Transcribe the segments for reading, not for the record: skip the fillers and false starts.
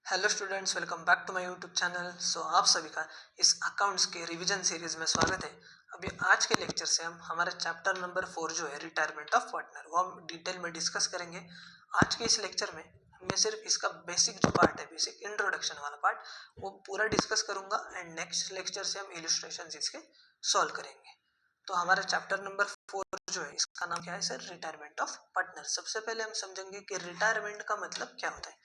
Hello students, welcome back to my YouTube channel. आप सभी का इस अकाउंट्स के रिवीजन सीरीज में स्वागत है। अभी आज के लेक्चर से हम हमारे चैप्टर नंबर 4 जो है रिटायरमेंट ऑफ पार्टनर, वो हम डिटेल में डिस्कस करेंगे। आज के इस लेक्चर में मैं सिर्फ इसका बेसिक जो पार्ट है, बेसिक इंट्रोडक्शन वाला पार्ट, वो पूरा डिस्कस करूंगा एंड नेक्स्ट लेक्चर से हम इलस्ट्रेशन इसके सॉल्व करेंगे। तो हमारा चैप्टर नंबर 4 जो है, इसका नाम क्या है सर? Retirement of partner. सबसे पहले हम समझेंगे कि रिटायरमेंट का मतलब क्या होता है।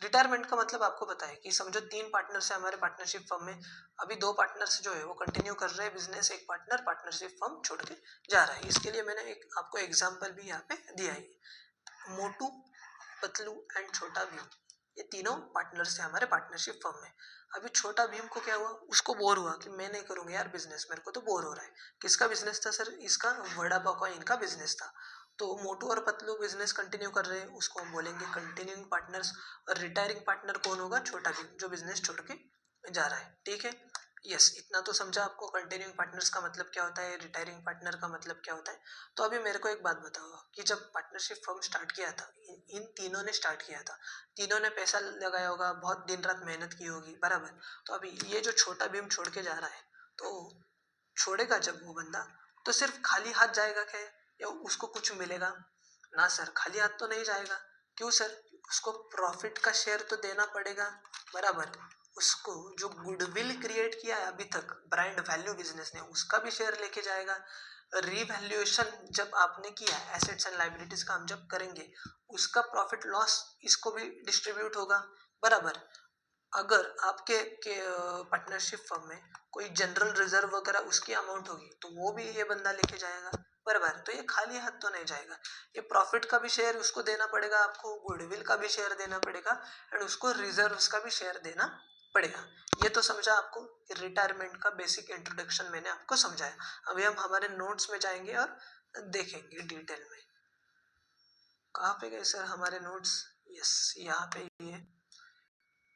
रिटायरमेंट का मतलब आपको पता है कि समझो 3 पार्टनर्स है हमारे पार्टनरशिप फर्म में। अभी 2 पार्टनर्स जो है वो कंटिन्यू कर रहे हैं बिजनेस, एक पार्टनर पार्टनरशिप फर्म छोड़ के जा रहा है। इसके लिए मैंने एक आपको एग्जांपल भी यहाँ पे दिया है। मोटू, पतलू एंड छोटा भीम, ये तीनों पार्टनर्स थे हमारे पार्टनरशिप फर्म में। अभी छोटा भीम को क्या हुआ? उसको बोर हुआ कि मैं नहीं करूंगा यार बिजनेस, मेरे को तो बोर हो रहा है। किसका बिजनेस था सर? इसका वड़ा पाव का इनका बिजनेस था। तो मोटू और पतलू बिजनेस कंटिन्यू कर रहे हैं, उसको हम बोलेंगे कंटिन्यूइंग पार्टनर्स। और रिटायरिंग पार्टनर कौन होगा? छोटा भीम, जो बिजनेस छोड़ के जा रहा है। ठीक है, यस, इतना तो समझा आपको। कंटिन्यूइंग पार्टनर्स का मतलब क्या होता है, रिटायरिंग पार्टनर का मतलब क्या होता है। तो अभी मेरे को एक बात बताओ कि जब पार्टनरशिप फर्म स्टार्ट किया था, इन तीनों ने स्टार्ट किया था, तीनों ने पैसा लगाया होगा, बहुत दिन रात मेहनत की होगी, बराबर। तो अभी ये जो छोटा भीम छोड़ के जा रहा है, तो छोड़ेगा जब वो बंदा, तो सिर्फ खाली हाथ जाएगा क्या, या उसको कुछ मिलेगा? ना सर, खाली हाथ तो नहीं जाएगा। क्यों सर? उसको प्रॉफिट का शेयर तो देना पड़ेगा, बराबर। उसको जो गुडविल क्रिएट किया है अभी तक ब्रांड वैल्यू बिजनेस ने, उसका भी शेयर लेके जाएगा। रीवैल्यूएशन जब आपने किया, एसेट्स एंड लाइबिलिटीज का हम जब करेंगे, उसका प्रॉफिट लॉस इसको भी डिस्ट्रीब्यूट होगा, बराबर। अगर आपके पार्टनरशिप फर्म में कोई जनरल रिजर्व वगैरह उसकी अमाउंट होगी, तो वो भी ये बंदा लेके जाएगा, बराबर। तो ये खाली हाथ तो नहीं जाएगा। ये प्रॉफिट का भी शेयर उसको देना पड़ेगा, आपको गुडविल का भी शेयर देना पड़ेगा, एंड उसको रिजर्व्स का भी शेयर देना पड़ेगा। ये तो समझा आपको रिटायरमेंट का बेसिक इंट्रोडक्शन मैंने आपको समझाया। अभी हम हमारे नोट्स में जाएंगे और देखेंगे डिटेल में। कहाँ पे गए सर हमारे नोट्स? यस, यहाँ पे ये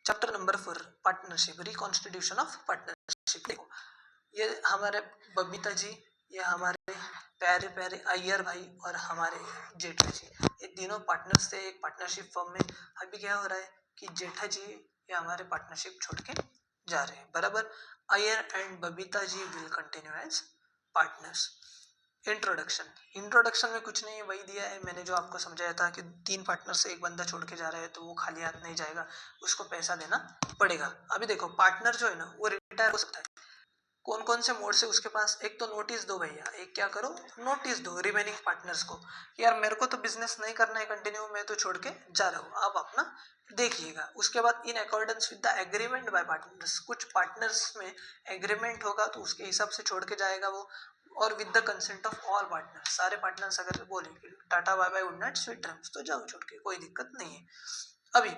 chapter number 4, partnership, reconstitution of partnership. देखो, ये हमारे बबीता जी, ये हमारे प्यारे प्यारे अय्यर भाई और हमारे जेठा जी, ये तीनों पार्टनर्स थे एक पार्टनरशिप फर्म में। अभी क्या हो रहा है कि जेठा जी ये हमारे पार्टनरशिप छोड़ के जा रहे हैं, बराबर। Iyer and Babita ji will continue as partners. Introduction, introduction में कुछ नहीं, वही दिया है मैंने जो आपको समझाया था कि 3 पार्टनर से एक बंदा छोड़ के जा रहा है, तो वो खाली हाथ नहीं जाएगा, उसको पैसा देना पड़ेगा। अभी देखो, पार्टनर जो है ना, वो रिटायर हो सकता है। कौन कौन से मोड से उसके पास? एक तो नोटिस दो भैया, एक क्या करो, नोटिस दो रिमेनिंग पार्टनर्स को, यार मेरे को तो बिजनेस नहीं करना है कंटिन्यू, मैं तो छोड़ के जा रहा हूँ, आप अपना देखिएगा। उसके बाद in accordance with the agreement bye partners, कुछ पार्टनर्स में एग्रीमेंट होगा तो उसके हिसाब से छोड़ के जाएगा वो। और with the consent of all partners, सारे पार्टनर्स अगर बोले tata bye bye good night sweet dreams, तो जाओ छोड़ के, कोई दिक्कत नहीं है। अभी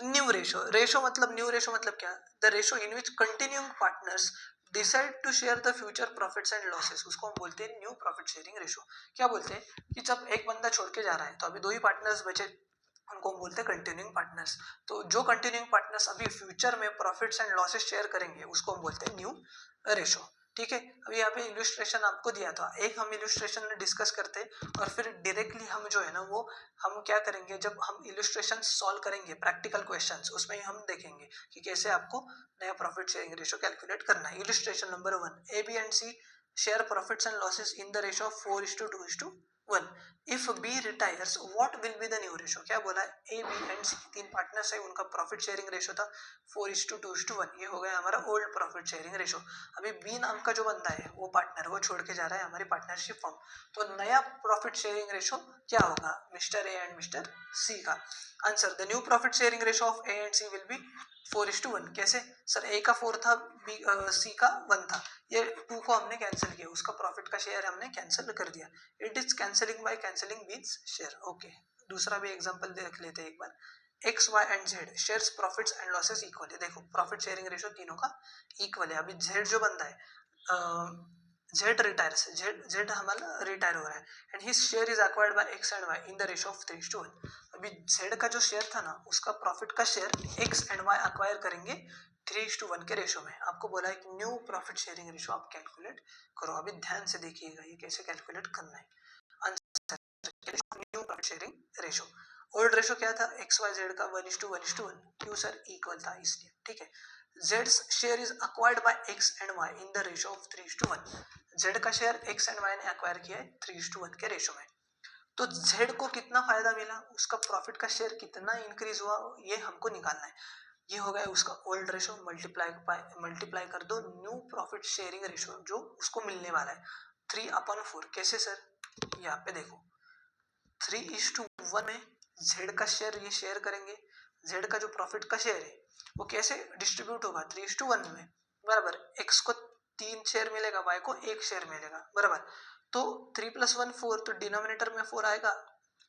न्यू रेशो, न्यू रेशो मतलब क्या? The ratio in which continuing partners decide to share the future profits and losses, उसको हम बोलते हैं न्यू प्रॉफिट शेयरिंग रेशो। क्या बोलते हैं कि जब एक बंदा छोड़ के जा रहा है, तो अभी 2 ही पार्टनर्स बचे, उनको हम बोलते हैं कंटिन्यूइंग पार्टनर्स। तो जो कंटिन्यूइंग पार्टनर्स अभी फ्यूचर में प्रॉफिट्स एंड लॉसेस शेयर करेंगे, उसको हम बोलते हैं न्यू रेशो। ठीक है, अभी यहाँ पे इलस्ट्रेशन आपको दिया था, एक हम इलस्ट्रेशन डिस्कस करते हैं और फिर डायरेक्टली हम जो है ना, वो हम क्या करेंगे, जब हम इलस्ट्रेशन सॉल्व करेंगे प्रैक्टिकल क्वेश्चंस, उसमें हम देखेंगे कि कैसे आपको नया प्रॉफिट शेयरिंग रेशो कैलकुलेट करना है। Illustration number 1, A B and C share profits and losses in the ratio of 4:2:1। If B retires what will be the new ratio? क्या बोला है? A B and C 3 partners है, उनका profit sharing ratio था 4:2:1, ये हो गया हमारा ओल्ड प्रॉफिट शेयरिंग रेशो। अभी बी नाम का जो बंदा है, वो पार्टनर, वो छोड़ के जा रहा है हमारी पार्टनरशिप फर्म, तो नया प्रॉफिट शेयरिंग रेशो क्या होगा? Mister A and mister C का। Answer, the new profit sharing ratio of A and C will be 4:1। कैसे सर? ए का 4 था, बी सी का 1 था, ये 2 को हमने कैंसिल किया, उसका प्रॉफिट का शेयर हमने कैंसिल कर दिया। It is cancelling by cancelling beats share. Okay, दूसरा भी एग्जांपल देख लेते हैं एक बार। X y and z shares profits and losses equal है। देखो, प्रॉफिट शेयरिंग रेशो तीनों का इक्वल है। अभी जेड जो बंदा है, जेड रिटायर्स, जेड हमारा रिटायर हो रहा है, and his share is acquired by X and Y in the ratio of 3:1। अभी जेड का जो शेयर था ना, उसका प्रॉफिट का share X and Y acquire करेंगे 3:1 के रेशो में। आपको बोला है कि न्यू प्रॉफिट शेयरिंग रेशो आप कैलकुलेट करो। अभी ध्यान से देखिएगा ये कैसे कैलकुलेट करना है। Answer, new profit sharing ratio. Old ratio क्या था, एक्स वाई जेड का 1:1:1, क्यों सर, इक्वल था इसलिए, ठीक है। Z share is acquired by X and Y in the ratio of 3:1। Z का शेयर एक्स एंड वाई ने अक्वायर किया है 3:1 के रेशो में। तो जेड को कितना फायदा मिला, उसका प्रॉफिट का शेयर कितना इंक्रीज हुआ, ये हमको निकालना है। ये हो गया उसका ओल्ड रेशो, मल्टीप्लाई कर दो न्यू प्रॉफिट शेयरिंग रेशो जो उसको मिलने वाला है 3/4। कैसे सर, यहाँ पे देखो 3:1 में जेड का शेयर ये शेयर करेंगे, जेड का जो प्रॉफिट का शेयर है वो कैसे डिस्ट्रीब्यूट होगा 3:1 में, बराबर। एक्स को 3 शेयर मिलेगा, वाई को 1 शेयर मिलेगा, बराबर। तो 3 + 1 4, तो डिनोमिनेटर में 4 आएगा,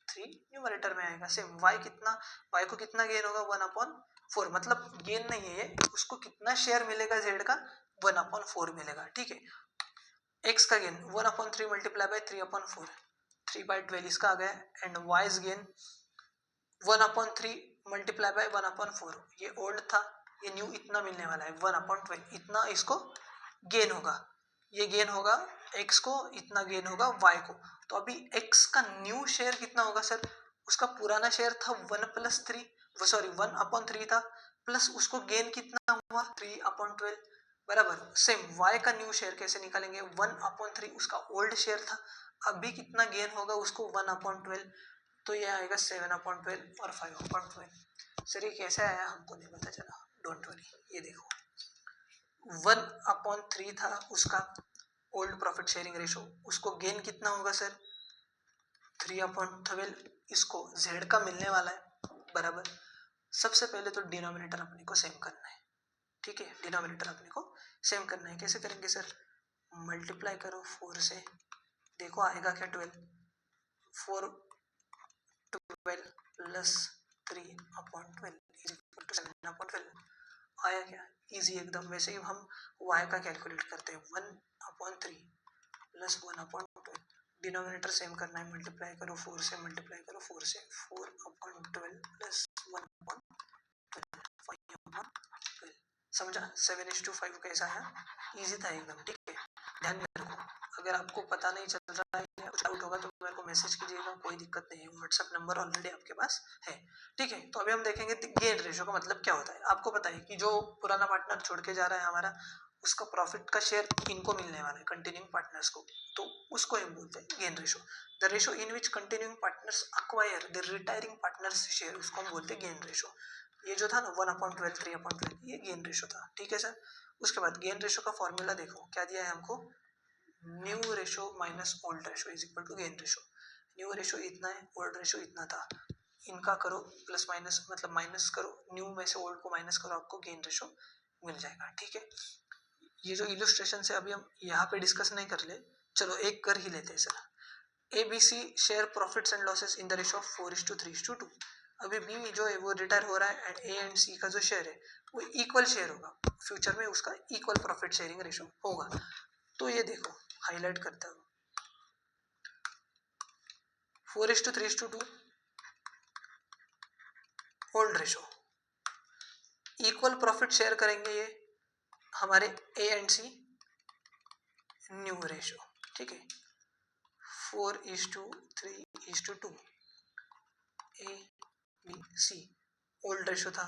3 न्यूमरेटर में आएगा। सेम वाई को कितना गेन होगा 1/4, मतलब गेन नहीं है ये, उसको कितना शेयर मिलेगा जेड का 1/4 मिलेगा, ठीक है। एक्स का गेन 1/3 मल्टीप्लाई बाय 3/4, 3/12 इसका आ गया। And wise gain 1/3 multiply by 1/4, ये ओल्ड था, ये न्यू इतना मिलने वाला है 1/12, इतना इसको गेन होगा, ये गेन होगा एक्स को, इतना गेन होगा वाई को। तो अभी एक्स का न्यू शेयर कितना होगा सर, उसका पुराना शेयर था 1/3 था, प्लस उसको गेन कितना हुआ 3/12, बराबर। सेम वाई का न्यू शेयर कैसे निकालेंगे, 1/3 उसका ओल्ड शेयर था, अभी कितना गेन होगा उसको 1/12, तो ये आएगा 7/12 और 5/12। सर ये कैसे आया हमको नहीं पता चला, डोंट वरी। ये देखो 1/3 था उसका ओल्ड प्रॉफिट शेयरिंग रेशो, उसको गेन कितना होगा सर 3/12, इसको जेड का मिलने वाला है, बराबर। सबसे पहले तो डिनोमिनेटर अपने को सेम करना है, ठीक है। डिनोमिनेटर अपने को सेम करना है, कैसे करेंगे सर, मल्टीप्लाई करो 4 से, देखो आएगा क्या 12, 4 12 प्लस 3/12 इज इक्वल टू 7/12, आया क्या, इजी एकदम। वैसे ही हम y का कैलकुलेट करते हैं 1/3 प्लस 1/12, डिनोमिनेटर सेम करना है, मल्टीप्लाई करो 4 से, 4/12 प्लस 1/12, 5/12, समझा। 7:5 कैसा है, इजी था एकदम, ठीक है। ध्यान में रखो, अगर आपको पता नहीं चल रहा है या कुछ डाउट होगा तो मेरे को मैसेज कीजिएगा, कोई दिक्कत नहीं है, व्हाट्सएप नंबर ऑलरेडी आपके पास है, ठीक है। तो अभी हम देखेंगे गेन रेशो का मतलब क्या होता है। आपको पता है कि जो पुराना पार्टनर छोड़ के जा रहा है हमारा, उसका प्रॉफिट का शेयर इनको मिलने वाला है कंटिन्यूइंग पार्टनर्स को, तो उसको हम बोलते हैं gain ratio. The ratio in which continuing partners acquire the retiring partners share, उसको हम बोलते हैं गेन रेशो। ये जो था ना 1/12 3/12, ये गेन रेशो था, ठीक है सर। उसके बाद गेन रेशो का फॉर्मूला देखो क्या दिया है हमको, new ratio minus old ratio is equal to gain ratio. New ratio इतना है, ओल्ड रेशो इतना था, इनका करो प्लस माइनस, मतलब माइनस करो, न्यू में से ओल्ड को माइनस करो, आपको गेन रेशो मिल जाएगा, ठीक है। ये जो इलस्ट्रेशन से अभी हम यहाँ पे डिस्कस नहीं कर ले, चलो एक कर ही लेते हैं sir. ABC share profits and losses in the ratio of 4:3:2। अभी B जो है वो रिटायर हो रहा है, एंड A एंड C का जो शेयर है वो इक्वल शेयर होगा, फ्यूचर में उसका इक्वल प्रॉफिट शेयरिंग रेशो होगा। तो ये देखो हाईलाइट करता हूँ, 4:3:2 old ratio, equal profit share करेंगे ये हमारे A and C, new ratio, ठीक है। 4:3:2 A B C old ratio था,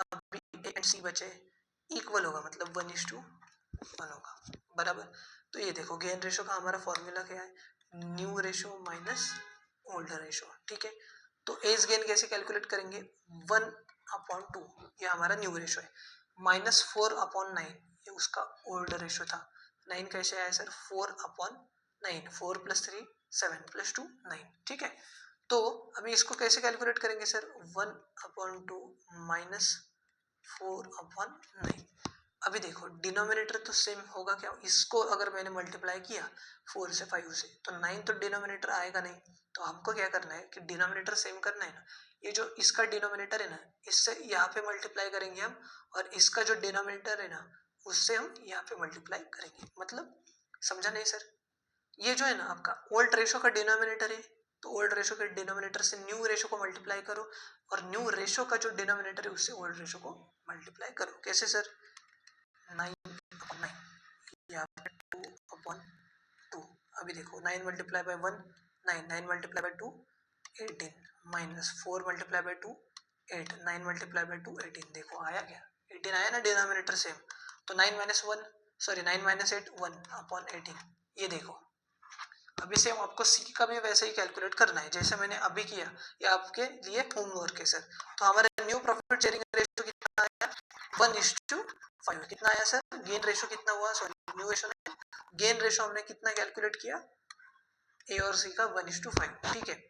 अभी A एंड C बचे, इक्वल होगा मतलब 1:1 होगा, बराबर। तो ये देखो गेन रेशो का हमारा फॉर्मूला क्या है, new ratio minus old ratio, ठीक है। तो एज गेन कैसे कैलकुलेट करेंगे, 1/2 ये हमारा न्यू रेशो है, माइनस 4/9 ये उसका ओल्ड रेशो था। 9 कैसे आया सर, 4/9, 4 + 3 7 + 2 9, ठीक है। तो अभी इसको कैसे कैलकुलेट करेंगे सर, 1/2 माइनस 4/9। अभी देखो डिनोमिनेटर तो सेम होगा क्या, इसको अगर मैंने मल्टीप्लाई किया 4 से 5 से, तो 9 तो डिनोमिनेटर आएगा नहीं, तो हमको क्या करना है कि डिनोमिनेटर सेम करना है ना, ये जो इसका डिनोमिनेटर है ना, इससे यहाँ पे मल्टीप्लाई करेंगे हम, और इसका जो डिनोमिनेटर है ना उससे हम यहाँ पे मल्टीप्लाई करेंगे, मतलब समझा नहीं सर। ये जो है ना आपका ओल्ड रेशो का डिनोमिनेटर है, तो ओल्ड रेशो के डिनोमिनेटर से न्यू रेशो को मल्टीप्लाई करो, और न्यू रेशो का जो डिनोमिनेटर है उससे ओल्ड रेशो को मल्टीप्लाई करो। कैसे सर, 9/9 यहाँ पे 2/2। अभी देखो 9 × 1 9, 9 × 2 18 minus 4 multiply by 2 8, 9 multiply by 2 18, देखो आया क्या, 18 आया ना, डिनोमिनेटर सेम, तो 9 माइनस 1 सॉरी 9 माइनस 8 1 अपॉन 18, ये देखो। अभी सेम आपको सी का भी वैसे ही कैलकुलेट करना है जैसे मैंने अभी किया, ये आपके लिए होमवर्क है सर। तो हमारे न्यू प्रॉफिट शेयरिंग रेशियो कितना आया, 1:5। कितना आया सर, गेन रेशियो कितना हुआ, सॉरी न्यू रेशियो नहीं, गेन रेशियो हमने कितना कैलकुलेट किया, ए और सी का 1:5, ठीक है।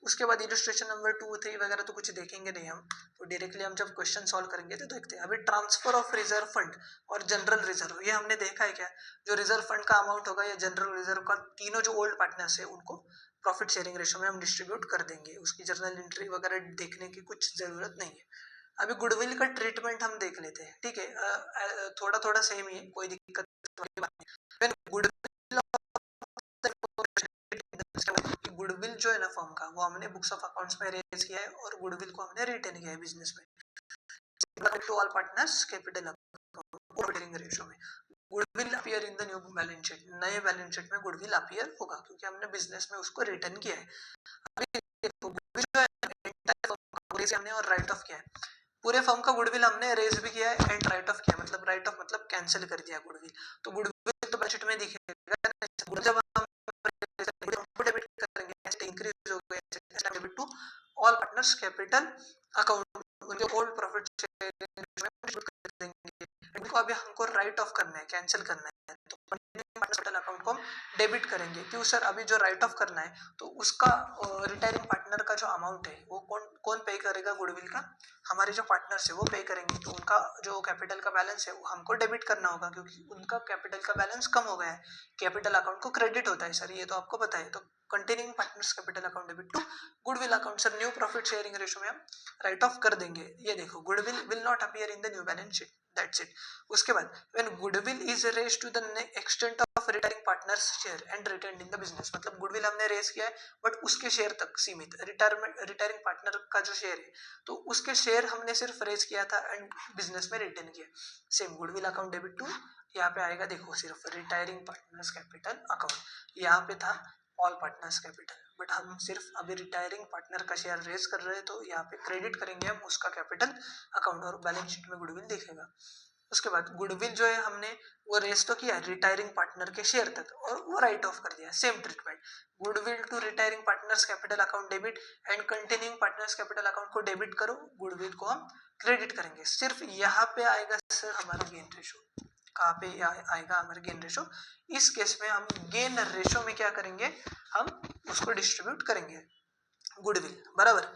उसके बाद इलस्ट्रेशन नंबर 2, 3 वगैरह तो कुछ देखेंगे नहीं हम, तो डायरेक्टली हम जब क्वेश्चन सॉल्व करेंगे तो देखते हैं। अभी ट्रांसफर ऑफ रिजर्व फंड और जनरल रिजर्व, ये हमने देखा है क्या, जो रिजर्व फंड का अमाउंट होगा या जनरल रिजर्व का, तीनों जो ओल्ड पार्टनर्स है उनको प्रॉफिट शेयरिंग रेशियो में हम डिस्ट्रीब्यूट कर देंगे, उसकी जर्नल एंट्री वगैरह देखने की कुछ जरूरत नहीं है। अभी गुडविल का ट्रीटमेंट हम देख लेते हैं, ठीक है, थोड़ा थोड़ा सेम ही है, कोई दिक्कत नहीं। गुडविल गुडविल जो है ना फर्म का, वो हमने बुक्स ऑफ अकाउंट्स में रेज किया है और गुडविल को हमने रिटेन किया है बिजनेस में, to all partners capital account ratio में। Goodwill appear in the new balance sheet, नए बैलेंस शीट में गुडविल अपीयर होगा क्योंकि हमने बिजनेस में उसको रिटर्न किया है। अभी गुडविल जो है हमने और राइट ऑफ किया है, पूरे फर्म का गुडविल हमने रेज भी किया है एंड राइट ऑफ किया, मतलब राइट ऑफ मतलब कैंसिल कर दिया गुडविल, तो गुडविल तो बैलेंस शीट में दिखेगा। जब हम डेबिट करेंगे इंक्रीज हो गया debit to all partners capital account, उनके ओल्ड प्रॉफिट इनको अभी हमको राइट ऑफ करना है, कैंसिल करना है, तो कैपिटल अकाउंट को हम डेबिट करेंगे। क्यों सर, अभी जो राइट ऑफ करना है तो उसका रिटायरिंग पार्टनर का जो अमाउंट है वो कौन पे करेगा, गुडविल का हमारे जो पार्टनर्स है वो पे करेंगे, तो उनका जो कैपिटल का बैलेंस है वो हमको डेबिट करना होगा क्योंकि उनका कैपिटल का बैलेंस कम हो गया है। कैपिटल अकाउंट को क्रेडिट होता है सर, ये तो आपको पता है। तो continuing partners capital account debit to goodwill account, sir new profit sharing ratio में हम राइट ऑफ कर देंगे। ये देखो goodwill will not appear in the new balance sheet, that's it. उसके बाद when goodwill is raised to the extent of retiring partners share and retained in the business, मतलब goodwill हमने रेज किया है बट उसके शेयर तक सीमित, retiring partner का जो शेयर है तो उसके शेयर हमने सिर्फ रेज किया था एंड बिजनेस में रिटेन किया। Same goodwill account debit to, यहाँ पे आएगा देखो सिर्फ रिटायरिंग पार्टनर्स कैपिटल अकाउंट, यहाँ पे था ऑल पार्टनर्स कैपिटल, बट हम सिर्फ अभी रिटायरिंग पार्टनर का शेयर रेज कर रहे हैं तो यहाँ पे क्रेडिट करेंगे हम उसका कैपिटल अकाउंट और बैलेंस शीट में गुडविल दिखेगा। उसके बाद गुडविल जो है हमने वो रेज तो किया रिटायरिंग पार्टनर के शेयर तक और वो राइट ऑफ कर दिया, same treatment, goodwill to retiring partners capital account debit and continuing partners capital account को डेबिट करो, गुडविल को हम क्रेडिट करेंगे। सिर्फ यहाँ पे आएगा सर हमारा गेन रेशो, कहाँ पे आएगा हमारा गेन रेशो, इस केस में हम गेन रेशो में क्या करेंगे, हम उसको डिस्ट्रीब्यूट करेंगे गुडविल, बराबर।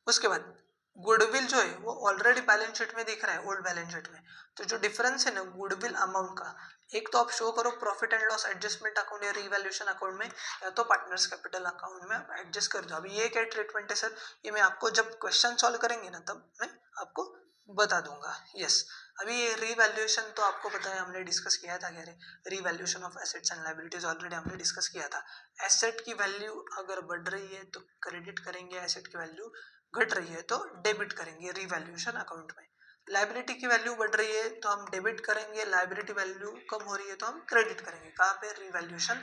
उसके बाद गुडविल जो है वो ऑलरेडी बैलेंस शीट में दिख रहा है, ओल्ड बैलेंस शीट में, तो जो डिफरेंस है ना गुडविल अमाउंट का, एक तो आप शो करो profit and loss adjustment account या रिवैल्यूएशन अकाउंट में, या तो पार्टनर्स कैपिटल अकाउंट में आप एडजस्ट कर दो। अभी ये क्या ट्रीटमेंट है सर, ये मैं आपको जब क्वेश्चन सॉल्व करेंगे ना तब मैं आपको बता दूंगा। यस, अभी ये रिवैल्यूएशन तो आपको पता है हमने डिस्कस किया था, कह रहे revaluation of assets and liabilities already हमने डिस्कस किया था। एसेट की वैल्यू अगर बढ़ रही है तो क्रेडिट करेंगे, एसेट की वैल्यू घट रही है तो डेबिट करेंगे रिवैल्यूएशन अकाउंट में। लायबिलिटी की वैल्यू बढ़ रही है तो हम डेबिट करेंगे, लायबिलिटी वैल्यू कम हो रही है तो हम क्रेडिट करेंगे, कहाँ पे, रिवैल्यूएशन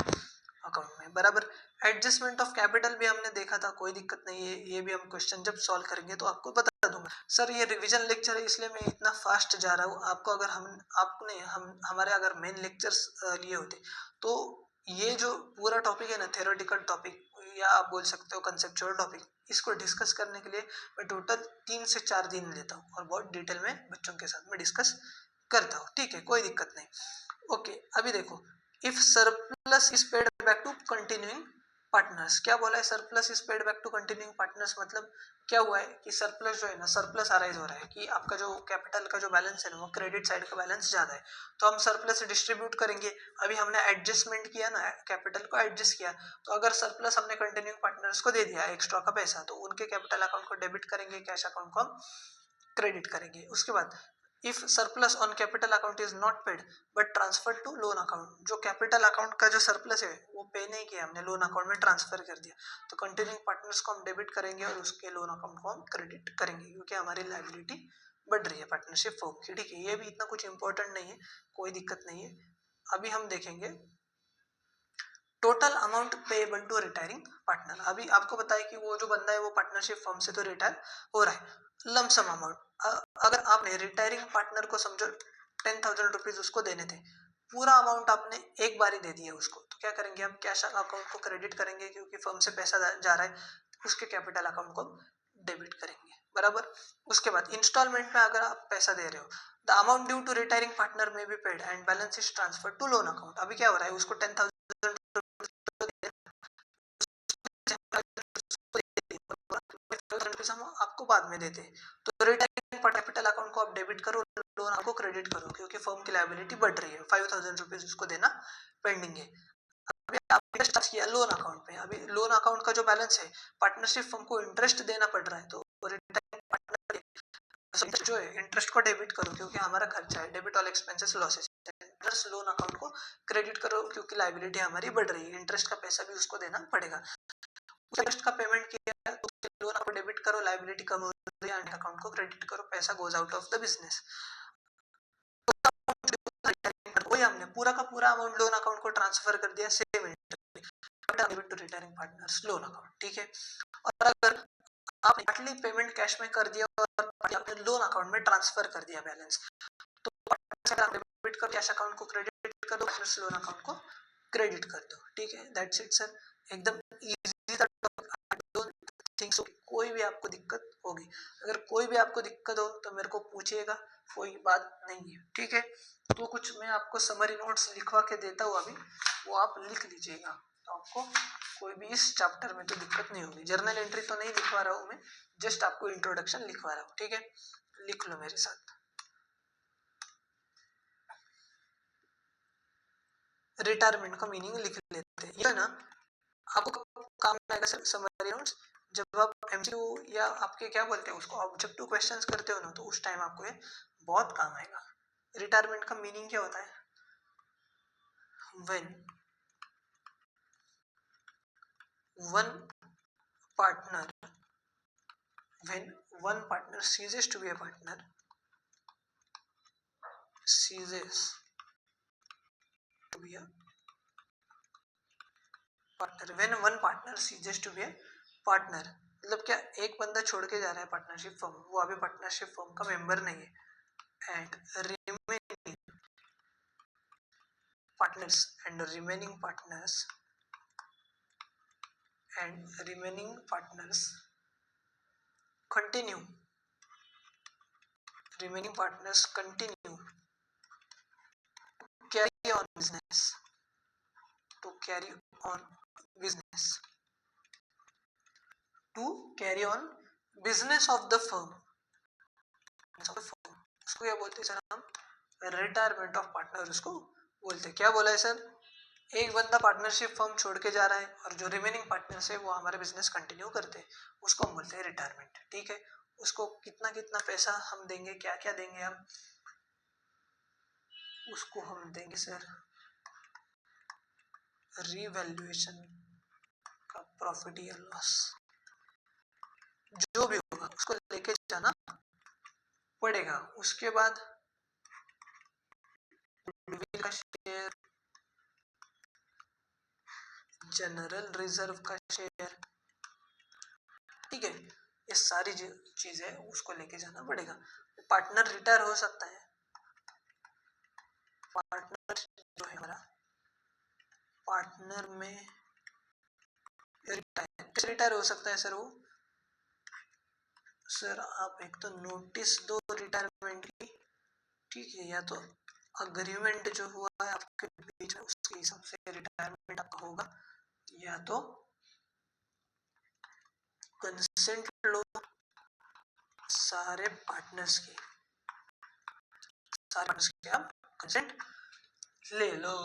अकाउंट में, बराबर। एडजस्टमेंट ऑफ कैपिटल भी हमने देखा था, कोई दिक्कत नहीं है, ये भी हम क्वेश्चन जब सॉल्व करेंगे तो आपको बता दूंगा। सर ये रिवीजन लेक्चर है इसलिए मैं इतना फास्ट जा रहा हूँ, आपको अगर आपने हमारे अगर मेन लेक्चर्स लिए होते तो ये जो पूरा टॉपिक है ना, थ्योरेटिकल टॉपिक या आप बोल सकते हो कंसेप्चुअल टॉपिक, इसको डिस्कस करने के लिए मैं टोटल 3 से 4 दिन लेता हूँ और बहुत डिटेल में बच्चों के साथ में डिस्कस करता हूँ, ठीक है, कोई दिक्कत नहीं। ओके, अभी देखो if surplus is paid back to continuing partners, क्या बोला है, surplus is paid back to continuing partners, मतलब क्या हुआ है कि सरप्लस जो है ना, सरप्लस अराइज हो रहा है कि आपका जो कैपिटल का जो बैलेंस है ना वो क्रेडिट साइड का बैलेंस ज्यादा है, तो हम सरप्लस डिस्ट्रीब्यूट करेंगे। अभी हमने एडजस्टमेंट किया ना, कैपिटल को एडजस्ट किया, तो अगर सरप्लस हमने कंटिन्यूइंग पार्टनर्स को दे दिया एक्स्ट्रा का पैसा, तो उनके कैपिटल अकाउंट को डेबिट करेंगे, कैश अकाउंट को हम क्रेडिट करेंगे। उसके बाद if surplus on capital account is not paid but transfer to loan account, जो कैपिटल अकाउंट का जो सरप्लस है वो पे नहीं किया हमने, लोन अकाउंट में ट्रांसफर कर दिया, तो कंटिन्यूइंग पार्टनर्स को हम डेबिट करेंगे और उसके लोन अकाउंट को हम क्रेडिट करेंगे क्योंकि हमारी लायबिलिटी बढ़ रही है पार्टनरशिप फॉर्म की, ठीक है। ये भी इतना कुछ इंपॉर्टेंट नहीं है, कोई दिक्कत नहीं है। अभी हम देखेंगे total amount payable to retiring partner. अभी आपको पता है कि वो जो बंदा है वो पार्टनरशिप फर्म से तो रिटायर हो रहा है, लमसम अमाउंट। अगर आपने रिटायरिंग पार्टनर को समझो 10,000 रुपीज उसको देने थे, पूरा अमाउंट आपने एक बार ही दे दिया उसको, तो क्या करेंगे हम, कैश अकाउंट को क्रेडिट करेंगे क्योंकि फर्म से पैसा जा रहा है, उसके कैपिटल अकाउंट को डेबिट करेंगे, बराबर। उसके बाद इंस्टॉलमेंट में अगर आप पैसा दे रहे हो, the amount due to retiring partner में be paid and balance is transfer to loan account. अभी क्या हो रहा है, उसको 10,000 हम आपको बाद में देते हैं, तो रिटायरिंग कैपिटल अकाउंट को आप डेबिट करो, लोन आपको क्रेडिट करो, क्योंकि फर्म की लायबिलिटी बढ़ रही है, 5,000 रुपीज उसको देना पेंडिंग है। अभी आपने स्टार्ट किया लोन अकाउंट पे, अभी लोन अकाउंट का जो बैलेंस है, पार्टनरशिप फर्म को इंटरेस्ट देना पड़ रहा है, तो रिटायरिंग पार्टनर जो है इंटरेस्ट को डेबिट करो क्योंकि हमारा खर्चा है, debit all expenses losses, plus lone account को क्रेडिट करो क्योंकि लायबिलिटी हमारी बढ़ रही है, इंटरेस्ट का पैसा भी उसको देना पड़ेगा। इंटरेस्ट का पेमेंट किया तो लोन को डेबिट करो, लायबिलिटी कम हो रही है, अकाउंट को क्रेडिट करो, पैसा goes out of the business. वही हमने पूरा का पूरा अमाउंट लोन अकाउंट को ट्रांसफर कर दिया same to retiring partners loan account, ठीक है। और अगर आपने पार्टली पेमेंट कैश में कर दिया और आपने लोन अकाउंट में ट्रांसफर कर दिया बैलेंस, तो डेबिट कर कैश अकाउंट को क्रेडिट कर दो, लोन अकाउंट को क्रेडिट कर दो, ठीक है। दैट्स इट सर, एकदम इजी था। थिंक्स कोई भी आपको दिक्कत होगी, अगर कोई भी आपको दिक्कत हो तो मेरे को पूछिएगा, कोई बात नहीं है, ठीक है। तो कुछ मैं आपको समरी नोट्स लिखवा के देता हूँ अभी, वो आप लिख लीजिएगा, तो आपको कोई भी इस चैप्टर में तो दिक्कत नहीं होगी। जर्नल एंट्री तो नहीं लिखवा रहा हूँ मैं, जस्ट आपको इंट्रोडक्शन लिखवा रहा हूँ, ठीक है। लिख लो मेरे साथ। रिटायरमेंट का मीनिंग लिख लेते हैं, ये ना आपको काम आएगा सर समरी नोट्स, जब आप एमसीक्यू या आपके क्या बोलते हैं उसको ऑब्जेक्टिव क्वेश्चंस करते हो ना, तो उस टाइम आपको ये बहुत काम आएगा। रिटायरमेंट का मीनिंग क्या होता है, when one partner ceases to be a partner, ceases to be a partner, when one partner ceases to be a partner, मतलब क्या, एक बंदा छोड़ के जा रहा है पार्टनरशिप फर्म, वो अभी पार्टनरशिप फर्म का मेंबर नहीं है, and remaining partners continue carry on business, to carry on business of the firm, उसको क्या बोलते हैं सर हम, रिटायरमेंट ऑफ पार्टनर उसको बोलते हैं। क्या बोला है सर, एक बंदा पार्टनरशिप फर्म छोड़ के जा रहा है और जो रिमेनिंग पार्टनर्स है वो हमारे बिजनेस कंटिन्यू करते हैं, उसको हम बोलते हैं रिटायरमेंट, ठीक है। उसको कितना कितना पैसा हम देंगे, क्या क्या देंगे हम, उसको हम देंगे सर रिवैल्यूएशन का प्रॉफिट या लॉस, जो भी होगा उसको लेके जाना पड़ेगा। उसके बाद गुडविल का शेयर, जनरल रिजर्व का शेयर, ठीक है, ये सारी चीजें उसको लेके जाना पड़ेगा। पार्टनर रिटायर हो सकता है, पार्टनर जो है हमारा, पार्टनर में रिटायर हो सकता है सर वो, सर आप एक तो नोटिस दो रिटायरमेंट की, ठीक है, या तो अग्रीमेंट जो हुआ है आपके बीच में उसके हिसाब से रिटायरमेंट आपका होगा, या तो कंसेंट लो सारे पार्टनर्स की, आप कंसेंट ले लो,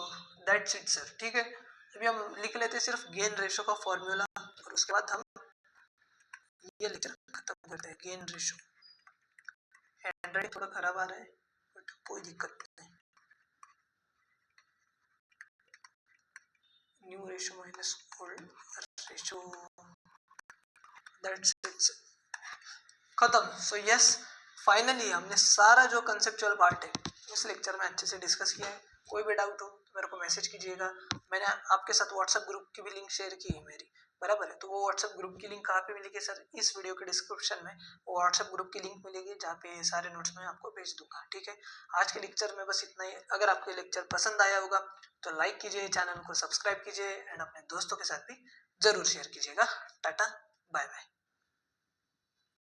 दैट्स इट सर, ठीक है। अभी हम लिख लेते हैं सिर्फ गेन रेशो का फॉर्मूला, और उसके बाद हम ये लेक्चर खत्म करते हैं। गेन रेशो, हैंडराइटिंग थोड़ा खराब आ रहा है बट कोई दिक्कत नहीं, new ratio minus old ratio, that's it, खत्म। सो यस, फाइनली हमने सारा जो कंसेप्चुअल पार्ट है इस लेक्चर में अच्छे से डिस्कस किया है। कोई भी डाउट हो तो मेरे को मैसेज कीजिएगा, मैंने आपके साथ व्हाट्सएप ग्रुप की भी लिंक शेयर की है मेरी, बराबर है। तो वो व्हाट्सएप ग्रुप की लिंक कहाँ पे मिलेगी सर? इस वीडियो के डिस्क्रिप्शन में वो व्हाट्सएप ग्रुप की लिंक मिलेगी, जहाँ पे सारे नोट्स मैं आपको भेज दूंगा, ठीक है। आज के लेक्चर में बस इतना ही। अगर आपको ये लेक्चर पसंद आया होगा तो लाइक कीजिए, चैनल को सब्सक्राइब कीजिए एंड अपने दोस्तों के साथ भी जरूर शेयर कीजिएगा। Tata, bye bye.